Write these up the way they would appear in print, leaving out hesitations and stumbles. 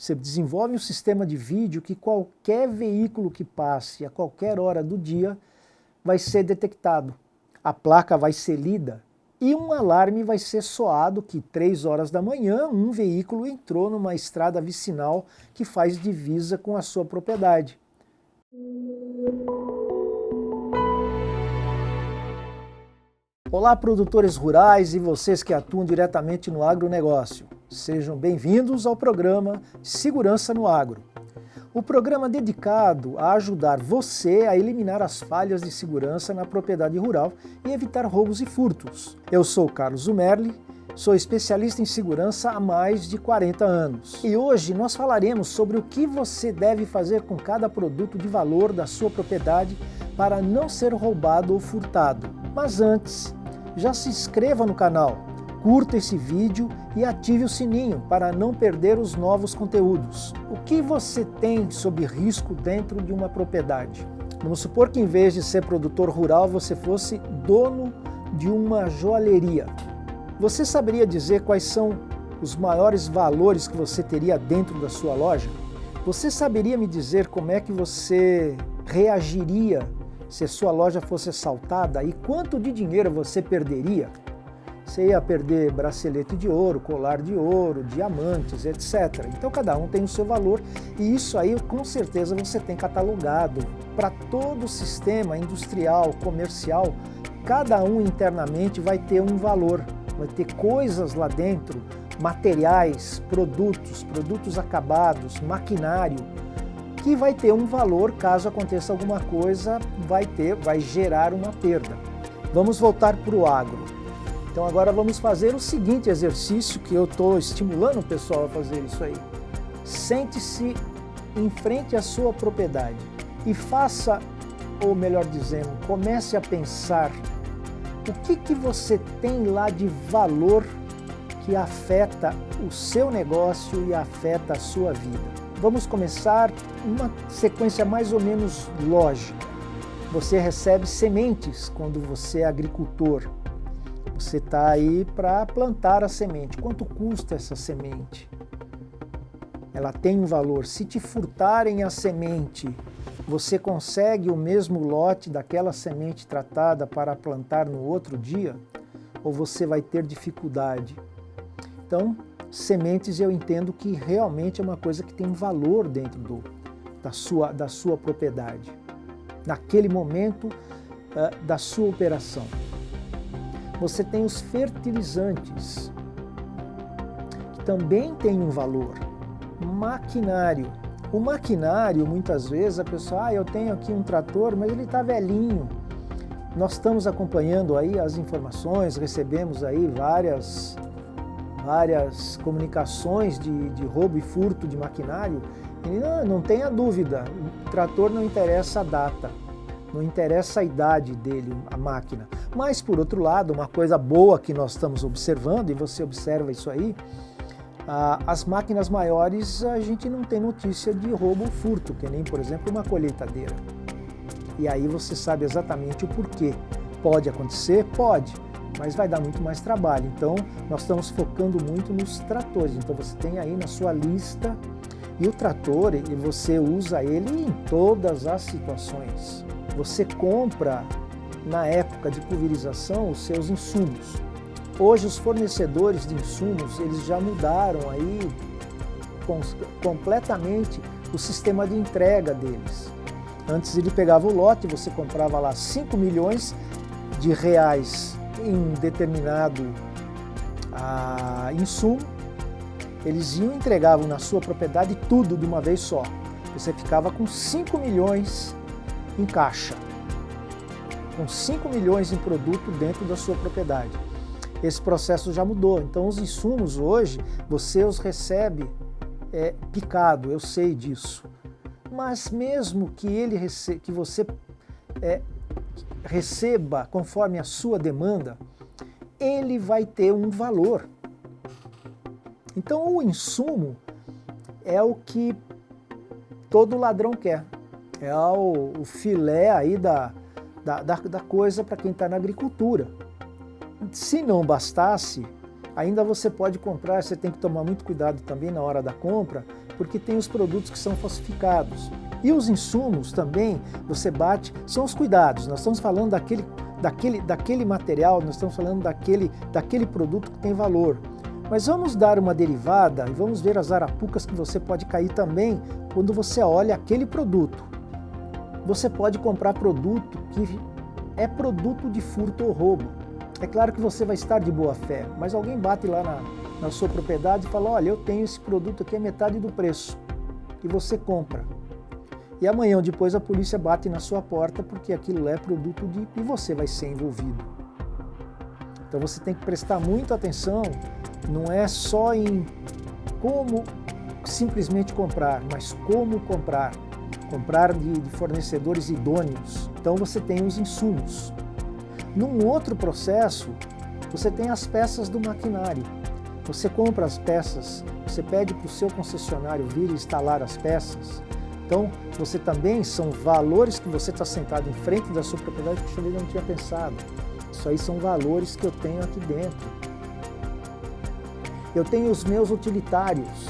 Você desenvolve um sistema de vídeo que qualquer veículo que passe a qualquer hora do dia vai ser detectado. A placa vai ser lida e um alarme vai ser soado que 3 horas da manhã um veículo entrou numa estrada vicinal que faz divisa com a sua propriedade. Olá, produtores rurais e vocês que atuam diretamente no agronegócio. Sejam bem-vindos ao programa Segurança no Agro. O programa dedicado a ajudar você a eliminar as falhas de segurança na propriedade rural e evitar roubos e furtos. Eu sou Carlos Zumerli, sou especialista em segurança há mais de 40 anos. E hoje nós falaremos sobre o que você deve fazer com cada produto de valor da sua propriedade para não ser roubado ou furtado. Mas antes, já se inscreva no canal, curta esse vídeo e ative o sininho para não perder os novos conteúdos. O que você tem sob risco dentro de uma propriedade? Vamos supor que em vez de ser produtor rural, você fosse dono de uma joalheria. Você saberia dizer quais são os maiores valores que você teria dentro da sua loja? Você saberia me dizer como é que você reagiria se a sua loja fosse assaltada e quanto de dinheiro você perderia? Você ia perder bracelete de ouro, colar de ouro, diamantes, etc. Então cada um tem o seu valor e isso aí com certeza você tem catalogado. Para todo o sistema industrial, comercial, cada um internamente vai ter um valor, vai ter coisas lá dentro, materiais, produtos acabados, maquinário, que vai ter um valor caso aconteça alguma coisa, vai gerar uma perda. Vamos voltar para o agro. Então agora vamos fazer o seguinte exercício que eu estou estimulando o pessoal a fazer isso aí. Sente-se em frente à sua propriedade e faça, ou melhor dizendo, comece a pensar o que você tem lá de valor que afeta o seu negócio e afeta a sua vida. Vamos começar uma sequência mais ou menos lógica. Você recebe sementes quando você é agricultor. Você está aí para plantar a semente. Quanto custa essa semente? Ela tem um valor. Se te furtarem a semente, você consegue o mesmo lote daquela semente tratada para plantar no outro dia? Ou você vai ter dificuldade? Então, sementes eu entendo que realmente é uma coisa que tem um valor dentro da sua propriedade, naquele momento da sua operação. Você tem os fertilizantes, que também tem um valor. Maquinário. O maquinário, muitas vezes, a pessoa, eu tenho aqui um trator, mas ele está velhinho. Nós estamos acompanhando aí as informações, recebemos aí várias comunicações de roubo e furto de maquinário. E não tenha dúvida, o trator não interessa a data, não interessa a idade dele, a máquina. Mas, por outro lado, uma coisa boa que nós estamos observando, e você observa isso aí, as máquinas maiores a gente não tem notícia de roubo ou furto, que nem, por exemplo, uma colheitadeira. E aí você sabe exatamente o porquê. Pode acontecer? Pode, mas vai dar muito mais trabalho. Então, nós estamos focando muito nos tratores. Então, você tem aí na sua lista, e o trator, e você usa ele em todas as situações. Você compra, na época de pulverização, os seus insumos. Hoje, os fornecedores de insumos, eles já mudaram aí completamente o sistema de entrega deles. Antes ele pegava o lote, você comprava lá 5 milhões de reais em determinado insumo, eles iam e entregavam na sua propriedade tudo de uma vez só. Você ficava com 5 milhões em caixa, com 5 milhões em produto dentro da sua propriedade. Esse processo já mudou, então os insumos hoje, você os recebe picado, eu sei disso. Mas mesmo que você receba conforme a sua demanda, ele vai ter um valor. Então o insumo é o que todo ladrão quer, é o filé aí da coisa para quem está na agricultura. Se não bastasse, ainda você pode comprar, você tem que tomar muito cuidado também na hora da compra, porque tem os produtos que são falsificados. E os insumos também, você bate, são os cuidados. Nós estamos falando daquele material, nós estamos falando daquele produto que tem valor. Mas vamos dar uma derivada e vamos ver as arapucas que você pode cair também quando você olha aquele produto. Você pode comprar produto que é produto de furto ou roubo. É claro que você vai estar de boa fé, mas alguém bate lá na sua propriedade e fala, olha, eu tenho esse produto aqui a metade do preço, e você compra. E amanhã ou depois a polícia bate na sua porta porque aquilo é produto e você vai ser envolvido. Então você tem que prestar muita atenção, não é só em como simplesmente comprar, mas como comprar. Comprar de fornecedores idôneos. Então você tem os insumos. Num outro processo, você tem as peças do maquinário. Você compra as peças, você pede para o seu concessionário vir instalar as peças. Então, você também são valores que você está sentado em frente da sua propriedade que eu não tinha pensado. Isso aí são valores que eu tenho aqui dentro. Eu tenho os meus utilitários.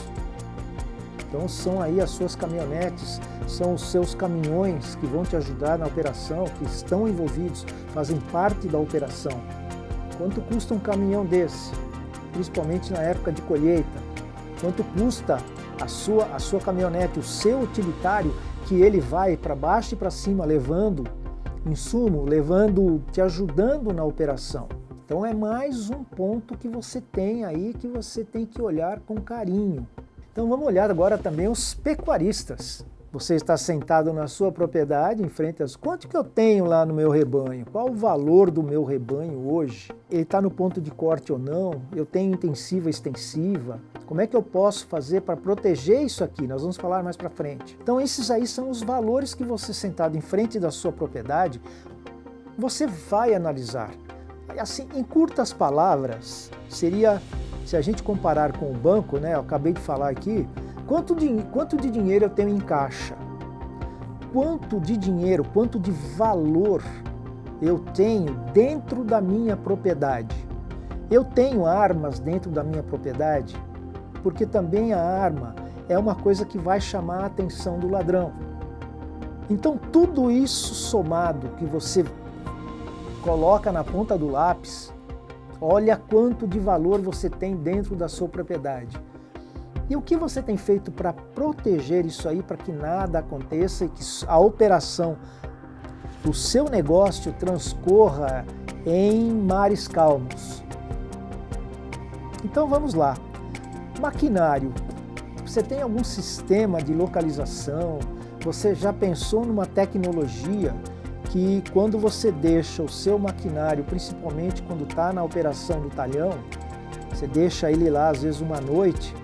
Então, são aí as suas caminhonetes, são os seus caminhões que vão te ajudar na operação, que estão envolvidos, fazem parte da operação. Quanto custa um caminhão desse? Principalmente na época de colheita. Quanto custa a sua caminhonete, o seu utilitário, que ele vai para baixo e para cima, levando insumo, te ajudando na operação. Então é mais um ponto que você tem aí, que você tem que olhar com carinho. Então vamos olhar agora também os pecuaristas. Você está sentado na sua propriedade, em frente às... Quanto que eu tenho lá no meu rebanho? Qual o valor do meu rebanho hoje? Ele está no ponto de corte ou não? Eu tenho intensiva, extensiva? Como é que eu posso fazer para proteger isso aqui? Nós vamos falar mais para frente. Então esses aí são os valores que você sentado em frente da sua propriedade, você vai analisar. Assim, em curtas palavras, seria, se a gente comparar com o banco, né? Eu acabei de falar aqui, quanto de dinheiro eu tenho em caixa? Quanto de dinheiro, quanto de valor eu tenho dentro da minha propriedade? Eu tenho armas dentro da minha propriedade? Porque também a arma é uma coisa que vai chamar a atenção do ladrão. Então tudo isso somado que você coloca na ponta do lápis, olha quanto de valor você tem dentro da sua propriedade. E o que você tem feito para proteger isso aí, para que nada aconteça e que a operação do seu negócio transcorra em mares calmos? Então vamos lá. Maquinário. Você tem algum sistema de localização? Você já pensou numa tecnologia que quando você deixa o seu maquinário, principalmente quando está na operação do talhão, você deixa ele lá às vezes uma noite,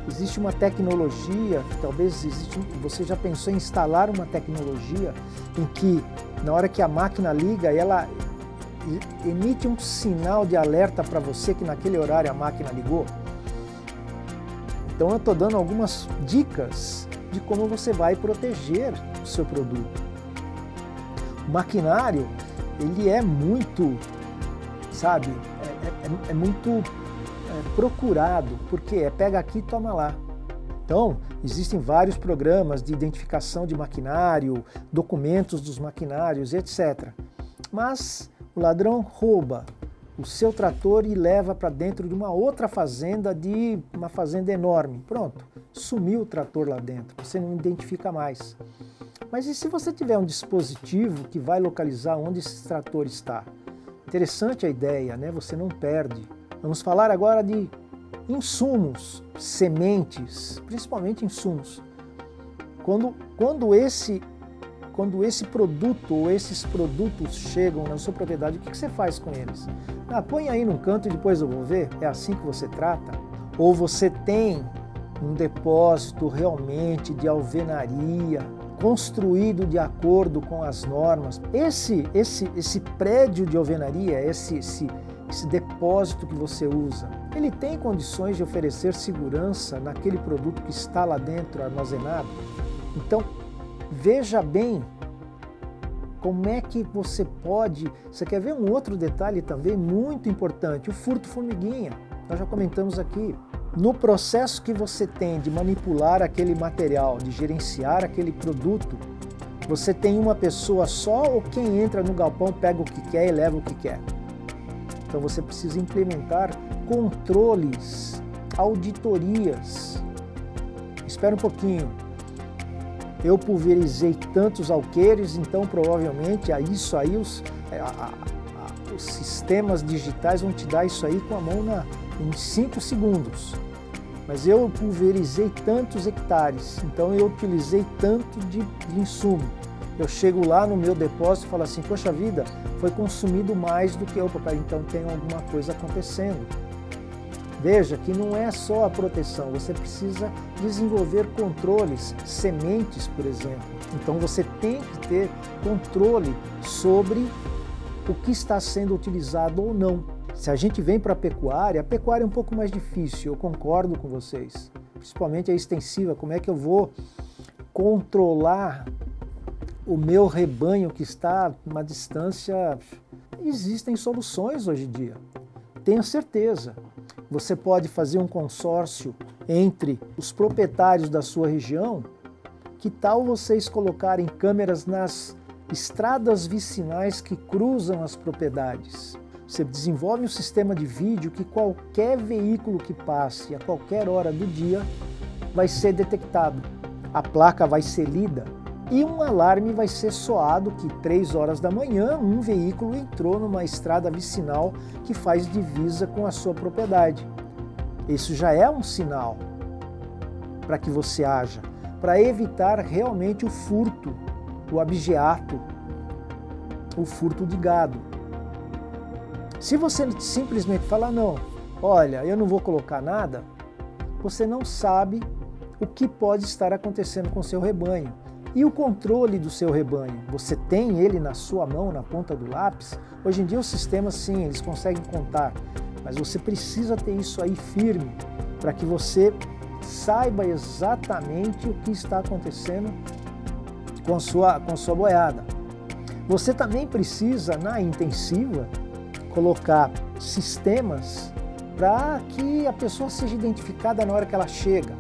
existe uma tecnologia, você já pensou em instalar uma tecnologia em que na hora que a máquina liga, ela emite um sinal de alerta para você que naquele horário a máquina ligou? Então eu estou dando algumas dicas de como você vai proteger o seu produto. O maquinário, ele é muito, muito procurado, porque pega aqui e toma lá. Então, existem vários programas de identificação de maquinário, documentos dos maquinários, etc. Mas o ladrão rouba o seu trator e leva para dentro de uma outra fazenda, uma fazenda enorme. Pronto, sumiu o trator lá dentro, você não identifica mais. Mas e se você tiver um dispositivo que vai localizar onde esse trator está? Interessante a ideia, né? Você não perde. Vamos falar agora de insumos, sementes, principalmente insumos. Quando esse produto ou esses produtos chegam na sua propriedade, o que você faz com eles? Põe aí num canto e depois eu vou ver? É assim que você trata? Ou você tem um depósito realmente de alvenaria, construído de acordo com as normas? Esse prédio de alvenaria, esse depósito que você usa, ele tem condições de oferecer segurança naquele produto que está lá dentro armazenado? Então, veja bem como é que você pode... Você quer ver um outro detalhe também muito importante? O furto formiguinha. Nós já comentamos aqui. No processo que você tem de manipular aquele material, de gerenciar aquele produto, você tem uma pessoa só ou quem entra no galpão pega o que quer e leva o que quer? Então você precisa implementar controles, auditorias. Espera um pouquinho. Eu pulverizei tantos alqueires, então provavelmente isso aí os sistemas digitais vão te dar isso aí com a mão em 5 segundos. Mas eu pulverizei tantos hectares, então eu utilizei tanto de insumo. Eu chego lá no meu depósito e falo assim, poxa vida, foi consumido mais do que eu, papai, então tem alguma coisa acontecendo. Veja que não é só a proteção, você precisa desenvolver controles, sementes, por exemplo. Então você tem que ter controle sobre o que está sendo utilizado ou não. Se a gente vem para a pecuária é um pouco mais difícil, eu concordo com vocês. Principalmente a extensiva, como é que eu vou controlar o meu rebanho que está numa distância? Existem soluções hoje em dia, tenha certeza. Você pode fazer um consórcio entre os proprietários da sua região. Que tal vocês colocarem câmeras nas estradas vicinais que cruzam as propriedades? Você desenvolve um sistema de vídeo que qualquer veículo que passe a qualquer hora do dia vai ser detectado. A placa vai ser lida e um alarme vai ser soado que 3 horas da manhã um veículo entrou numa estrada vicinal que faz divisa com a sua propriedade. Isso já é um sinal para que você haja, para evitar realmente o furto, o abigeato, o furto de gado. Se você simplesmente falar, não, olha, eu não vou colocar nada, você não sabe o que pode estar acontecendo com o seu rebanho. E o controle do seu rebanho, você tem ele na sua mão, na ponta do lápis? Hoje em dia os sistemas, sim, eles conseguem contar, mas você precisa ter isso aí firme para que você saiba exatamente o que está acontecendo com sua boiada. Você também precisa, na intensiva, colocar sistemas para que a pessoa seja identificada na hora que ela chega.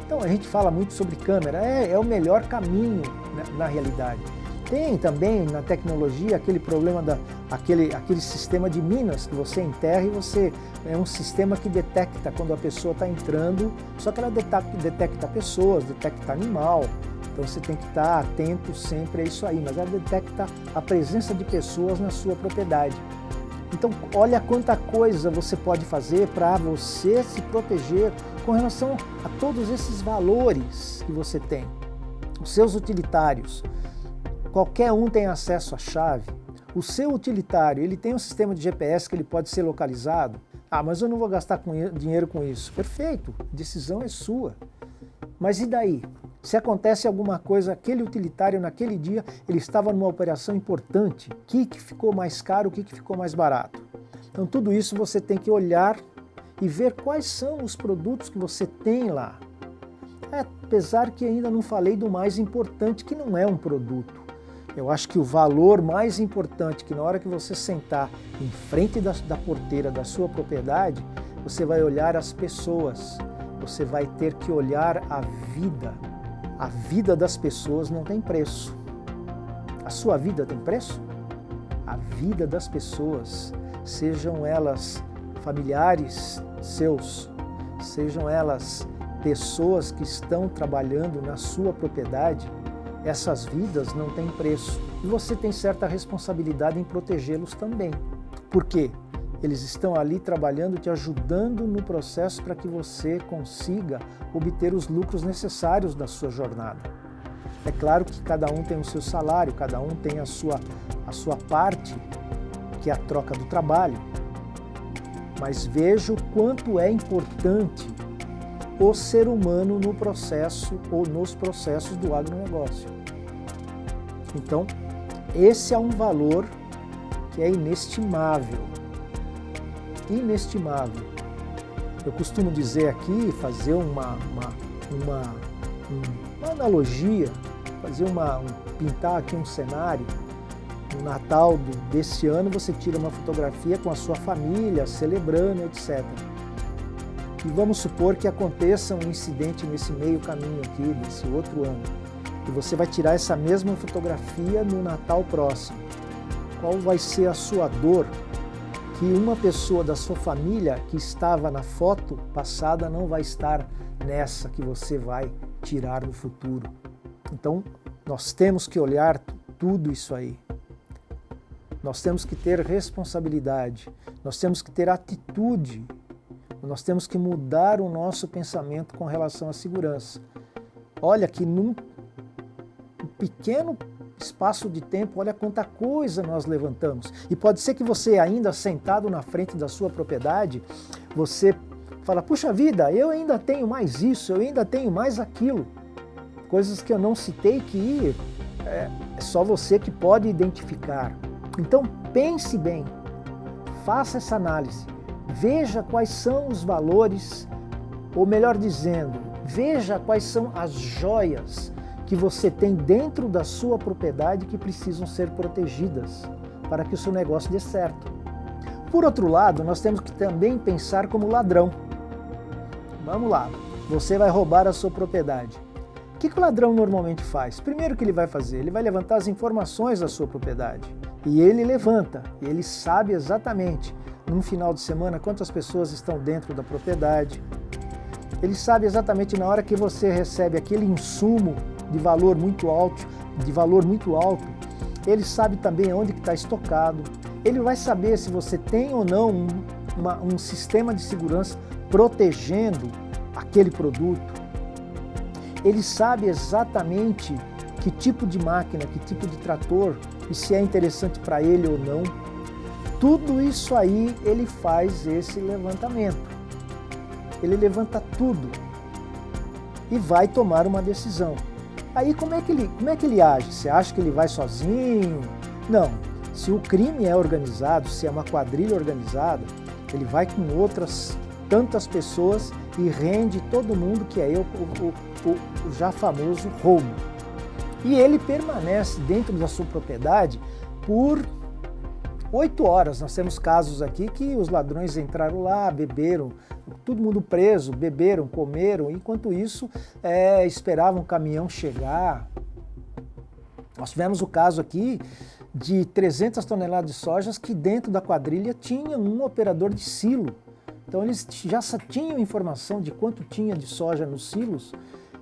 Então a gente fala muito sobre câmera, é o melhor caminho, né, na realidade. Tem também na tecnologia aquele problema aquele sistema de minas que você enterra e é um sistema que detecta quando a pessoa está entrando, só que ela detecta pessoas, detecta animal. Então você tem que estar atento sempre a isso aí, mas ela detecta a presença de pessoas na sua propriedade. Então, olha quanta coisa você pode fazer para você se proteger com relação a todos esses valores que você tem. Os seus utilitários, qualquer um tem acesso à chave. O seu utilitário, ele tem um sistema de GPS que ele pode ser localizado. Ah, mas eu não vou gastar dinheiro com isso. Perfeito, a decisão é sua. Mas e daí? Se acontece alguma coisa, aquele utilitário naquele dia, ele estava numa operação importante, o que ficou mais caro, o que ficou mais barato? Então tudo isso você tem que olhar e ver quais são os produtos que você tem lá. Apesar que ainda não falei do mais importante, que não é um produto. Eu acho que o valor mais importante, que na hora que você sentar em frente da porteira da sua propriedade, você vai olhar as pessoas, você vai ter que olhar a vida. A vida das pessoas não tem preço. A sua vida tem preço? A vida das pessoas, sejam elas familiares seus, sejam elas pessoas que estão trabalhando na sua propriedade, essas vidas não têm preço. E você tem certa responsabilidade em protegê-los também. Por quê? Eles estão ali trabalhando, te ajudando no processo para que você consiga obter os lucros necessários da sua jornada. É claro que cada um tem o seu salário, cada um tem a sua parte, que é a troca do trabalho. Mas veja o quanto é importante o ser humano no processo ou nos processos do agronegócio. Então, esse é um valor que é inestimável. Inestimável. Eu costumo dizer aqui, fazer uma analogia, pintar aqui um cenário. No Natal desse ano você tira uma fotografia com a sua família, celebrando, etc. E vamos supor que aconteça um incidente nesse meio caminho aqui, nesse outro ano. E você vai tirar essa mesma fotografia no Natal próximo. Qual vai ser a sua dor que uma pessoa da sua família que estava na foto passada não vai estar nessa que você vai tirar no futuro? Então, nós temos que olhar tudo isso aí. Nós temos que ter responsabilidade, nós temos que ter atitude, nós temos que mudar o nosso pensamento com relação à segurança. Olha que num pequeno espaço de tempo, olha quanta coisa nós levantamos. E pode ser que você ainda sentado na frente da sua propriedade, você fala, puxa vida, eu ainda tenho mais isso, eu ainda tenho mais aquilo. Coisas que eu não citei que é só você que pode identificar. Então pense bem, faça essa análise, veja quais são os valores, ou melhor dizendo, veja quais são as joias que você tem dentro da sua propriedade que precisam ser protegidas para que o seu negócio dê certo. Por outro lado, nós temos que também pensar como ladrão. Vamos lá, você vai roubar a sua propriedade. O que o ladrão normalmente faz? Primeiro que ele vai fazer, ele vai levantar as informações da sua propriedade. E ele levanta, ele sabe exatamente, num final de semana, quantas pessoas estão dentro da propriedade. Ele sabe exatamente na hora que você recebe aquele insumo de valor muito alto, ele sabe também onde está estocado. Ele vai saber se você tem ou não um sistema de segurança protegendo aquele produto. Ele sabe exatamente que tipo de máquina, que tipo de trator e se é interessante para ele ou não. Tudo isso aí ele faz esse levantamento. Ele levanta tudo e vai tomar uma decisão. Aí como é que ele age? Você acha que ele vai sozinho? Não. Se o crime é organizado, se é uma quadrilha organizada, ele vai com outras tantas pessoas e rende todo mundo, que é o já famoso roubo. E ele permanece dentro da sua propriedade por 8 horas. Nós temos casos aqui que os ladrões entraram lá, beberam, todo mundo preso, beberam, comeram, enquanto isso esperavam o caminhão chegar. Nós tivemos o caso aqui de 300 toneladas de sojas que dentro da quadrilha tinha um operador de silo. Então eles já tinham informação de quanto tinha de soja nos silos,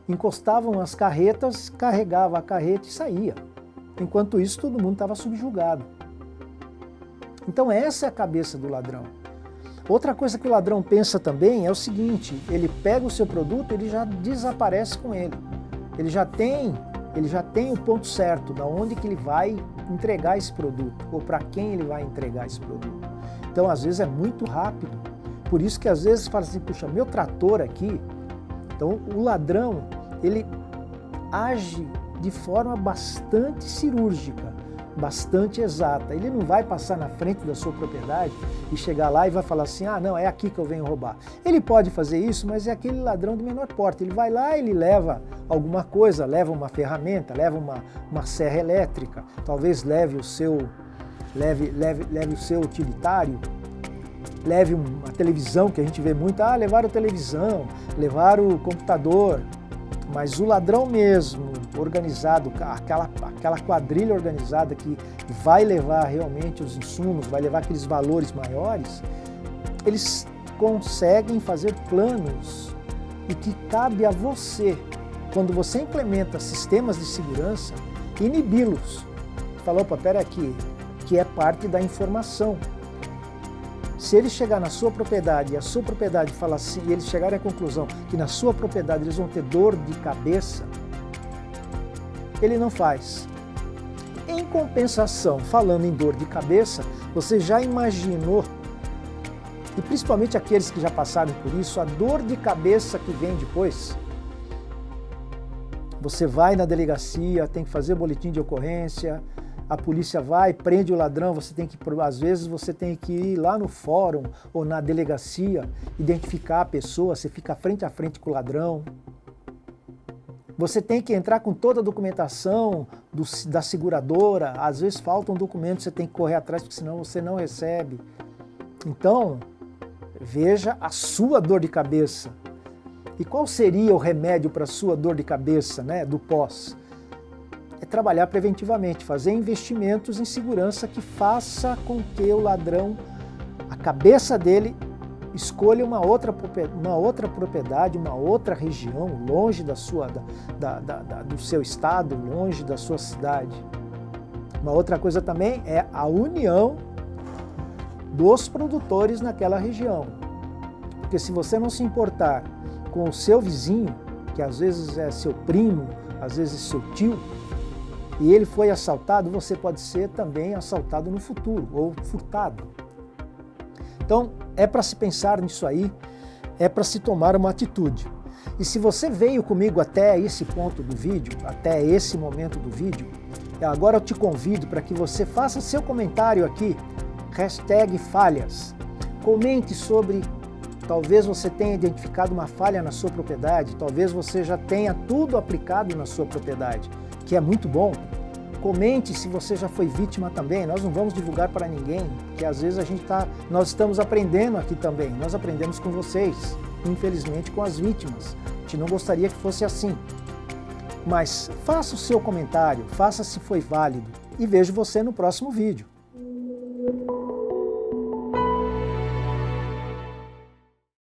encostavam as carretas, carregava a carreta e saía. Enquanto isso, todo mundo estava subjugado. Então essa é a cabeça do ladrão. Outra coisa que o ladrão pensa também é o seguinte, ele pega o seu produto, ele já desaparece com ele. Ele já tem o ponto certo, da onde que ele vai entregar esse produto, ou para quem ele vai entregar esse produto. Então às vezes é muito rápido. Por isso que às vezes fala assim, puxa, meu trator aqui. Então o ladrão, ele age de forma bastante cirúrgica, bastante exata. Ele não vai passar na frente da sua propriedade e chegar lá e vai falar assim, ah não, é aqui que eu venho roubar. Ele pode fazer isso, mas é aquele ladrão de menor porte. Ele vai lá, ele leva alguma coisa, leva uma ferramenta, leva uma serra elétrica, talvez leve o seu utilitário, leve uma televisão, que a gente vê muito, levaram a televisão, levaram o computador, mas o ladrão mesmo, organizado, aquela quadrilha organizada que vai levar realmente os insumos, vai levar aqueles valores maiores, eles conseguem fazer planos e que cabe a você, quando você implementa sistemas de segurança, inibi-los. Falou, opa, pera aqui, que é parte da informação. Se ele chegar na sua propriedade e a sua propriedade falar assim, e eles chegarem à conclusão que na sua propriedade eles vão ter dor de cabeça, ele não faz. Em compensação, falando em dor de cabeça, você já imaginou, e principalmente aqueles que já passaram por isso, a dor de cabeça que vem depois? Você vai na delegacia, tem que fazer boletim de ocorrência, a polícia vai, prende o ladrão, às vezes você tem que ir lá no fórum ou na delegacia, identificar a pessoa, você fica frente a frente com o ladrão. Você tem que entrar com toda a documentação da seguradora, às vezes falta um documento, você tem que correr atrás, porque senão você não recebe. Então, veja a sua dor de cabeça. E qual seria o remédio para a sua dor de cabeça, né, do pós? É trabalhar preventivamente, fazer investimentos em segurança que faça com que o ladrão, a cabeça dele, escolha uma outra propriedade, uma outra região, longe do seu estado, longe da sua cidade. Uma outra coisa também é a união dos produtores naquela região. Porque se você não se importar com o seu vizinho, que às vezes é seu primo, às vezes seu tio, e ele foi assaltado, você pode ser também assaltado no futuro, ou furtado. Então, é para se pensar nisso aí, é para se tomar uma atitude. E se você veio comigo até esse ponto do vídeo, até esse momento do vídeo, agora eu te convido para que você faça seu comentário aqui, #falhas. Comente sobre, talvez você tenha identificado uma falha na sua propriedade, talvez você já tenha tudo aplicado na sua propriedade, que é muito bom. Comente se você já foi vítima também. Nós não vamos divulgar para ninguém, que às vezes nós estamos aprendendo aqui também. Nós aprendemos com vocês, infelizmente com as vítimas. A gente não gostaria que fosse assim. Mas faça o seu comentário, faça se foi válido e vejo você no próximo vídeo.